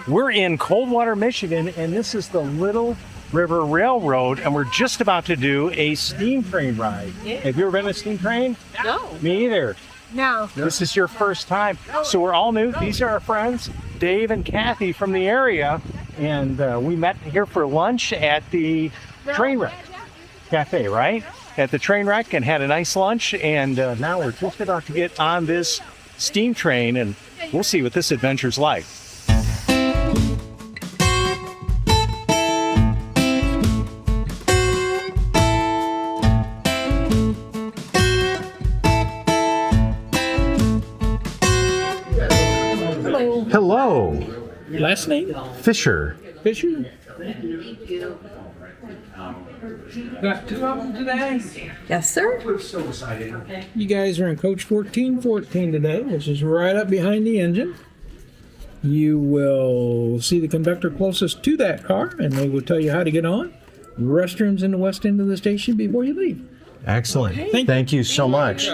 We're in Coldwater, Michigan, and this is the Little River Railroad, and we're just about to do a steam train ride. Have you ever been on a steam train? No. Me either. No. This is your first time. So we're all new. These are our friends, Dave and Kathy from the area, and we met here for lunch at the train wreck cafe, right? At the train wreck, and had a nice lunch, and now we're just about to get on this steam train, and we'll see what this adventure's like. Hello. Your last name? Fisher. Fisher? Got two of them today? Yes, sir. You guys are in coach 1414 today, which is right up behind the engine. You will see the conductor closest to that car, and they will tell you how to get on. Restrooms in the west end of the station before you leave. Excellent. Thank you so much.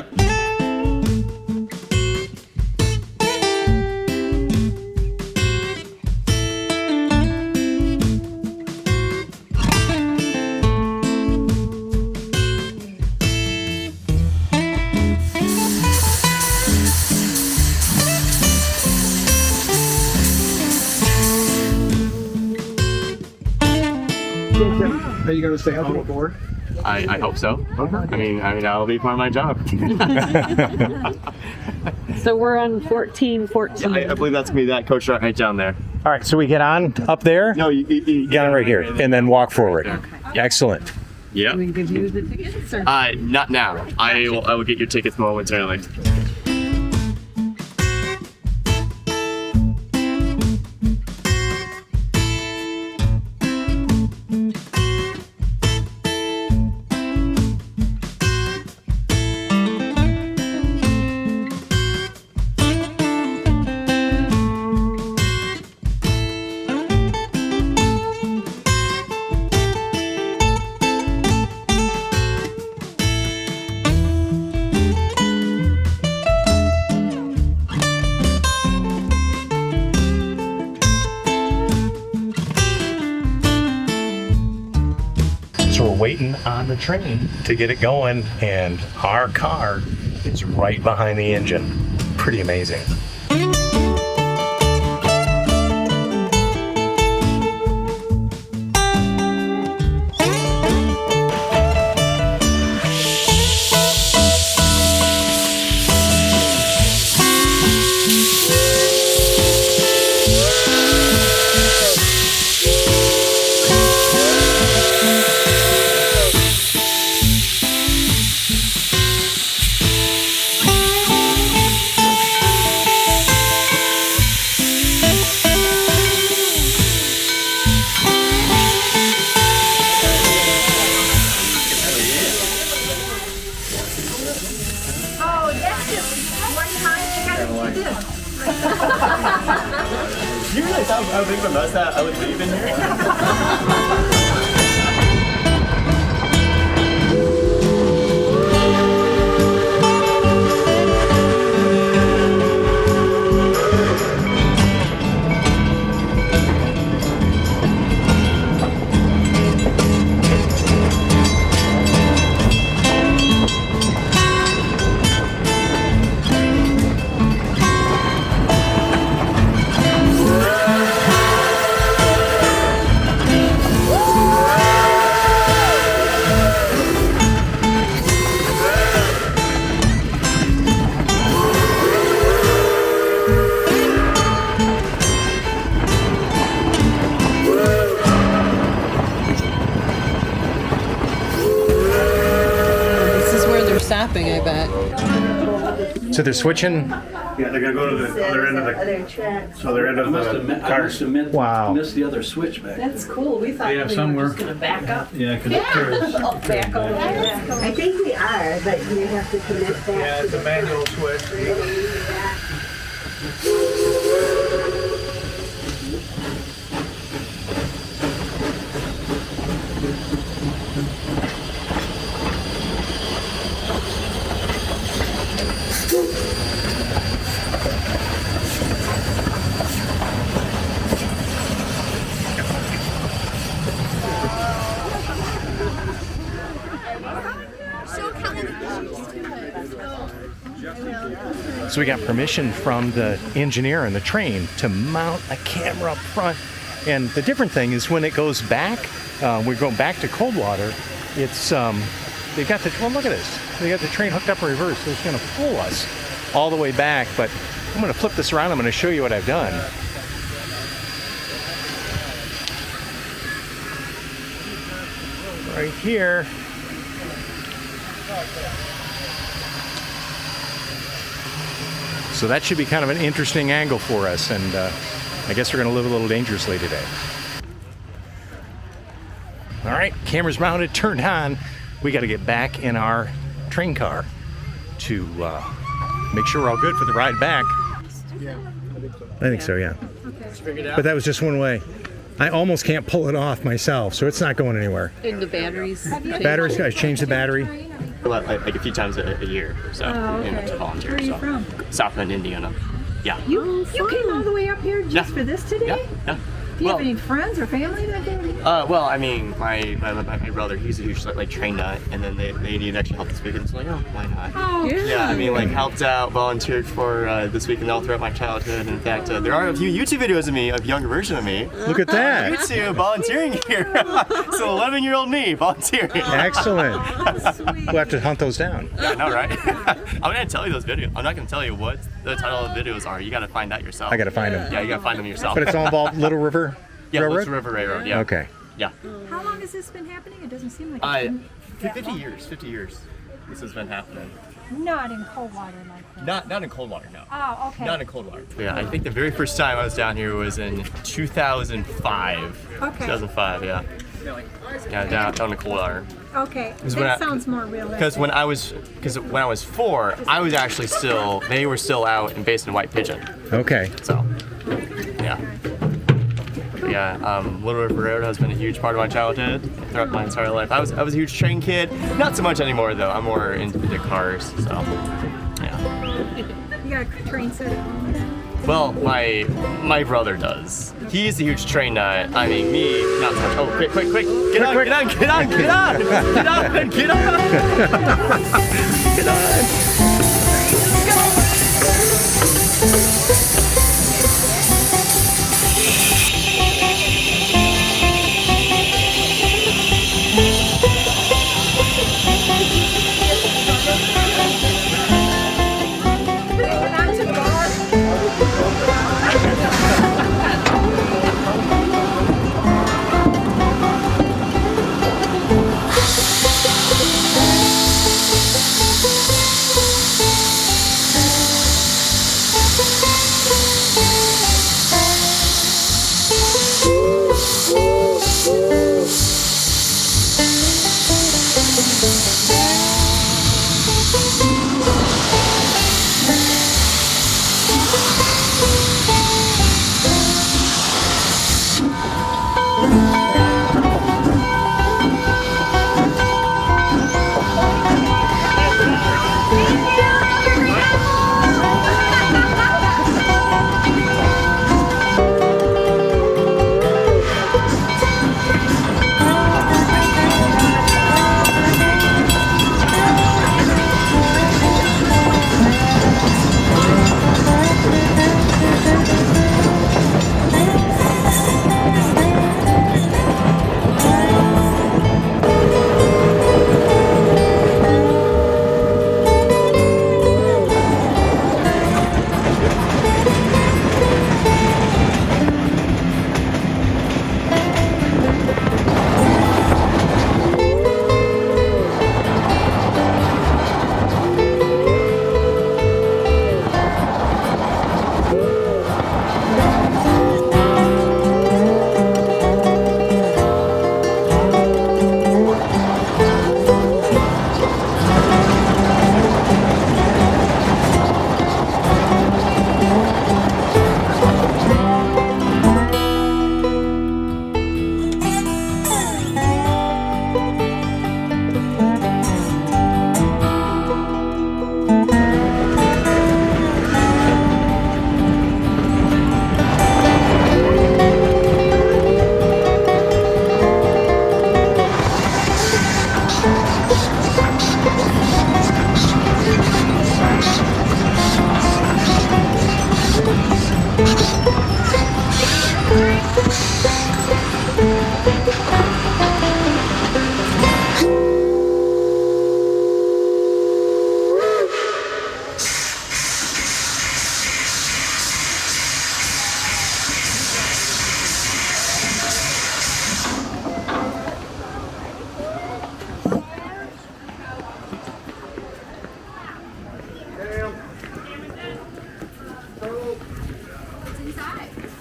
Are you going to stay on board? I hope so. I mean, that'll be part of my job. So we're on 1414. I believe that's gonna be that coach right down there. All right, so we get on up there? No, you Get on right here, and then walk forward. Excellent. Yep. We give you the tickets, or? Not now. I will get your tickets momentarily. So we're waiting on the train to get it going, and our car is right behind the engine. Pretty amazing. You realize how big of a mess that I would leave in here? Stopping, I bet. So they're switching? Yeah, they're gonna go to the other end of the car. Wow. Missed the other switch back. That's cool. We thought Yeah, we somewhere. were just going to back up. Yeah, conductor is. Back over there. I think we are, but you have to connect that. Yeah, it's a manual switch. So we got permission from the engineer and the train to mount a camera up front. And the different thing is when it goes back, we're going back to Coldwater, it's, they got the, well, look at this. They got the train hooked up in reverse, so it's going to pull us all the way back. But I'm going to flip this around. I'm going to show you what I've done. Right here. So that should be kind of an interesting angle for us, and I guess we're going to live a little dangerously today. All right, cameras mounted, turned on. We got to get back in our train car to make sure we're all good for the ride back. I think so, yeah. But that was just one way. I almost can't pull it off myself, so it's not going anywhere. And the batteries. Batteries, I changed the battery. Like a few times a year, so to volunteer. Where are you so. from? South Bend, Indiana. Yeah. You came all the way up here just for this today? Yeah. Do you have any friends or family that day? Well, I mean, my brother, he's a huge like train nut, and then they need extra help this weekend. So like, oh, why not? Oh, yeah. I mean, like helped out, volunteered for this weekend all throughout my childhood. In fact, there are a few YouTube videos of me, a younger version of me. Look at that. YouTube volunteering here. So 11-year-old me volunteering. Excellent. sweet. We'll have to hunt those down. Yeah, I know, right? I'm gonna tell you those videos. I'm not gonna tell you what the title of the videos are. You gotta find out yourself. I got to find them. Yeah, you gotta find them yourself. But it's all involved Little River Railroad? Little River Railroad. Yeah. Okay. Yeah. How long has this been happening? It doesn't seem like it's been 50 years. 50 years. This has been happening. not in Coldwater like that. Not in Coldwater, no. Oh, okay. Not in Coldwater. Yeah, I think the very first time I was down here was in 2005. Okay. 2005, yeah. Yeah, down in Coldwater. Okay, was when that I- sounds more realistic. Because when I was 4, I was actually they were still out and based in White Pigeon. Okay. So, yeah. Yeah, Little River Railroad has been a huge part of my childhood throughout my entire life. I was a huge train kid. Not so much anymore though. I'm more into cars. So, yeah. You got a train set at home? Well, my brother does. He's a huge train nut. I mean, me, not so much. Oh, quick! Get on! Get on! Get on! Get on! Get on! Get on! Get on! Out to the bar.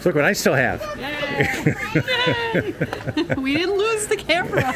Look what I still have. We didn't lose the camera.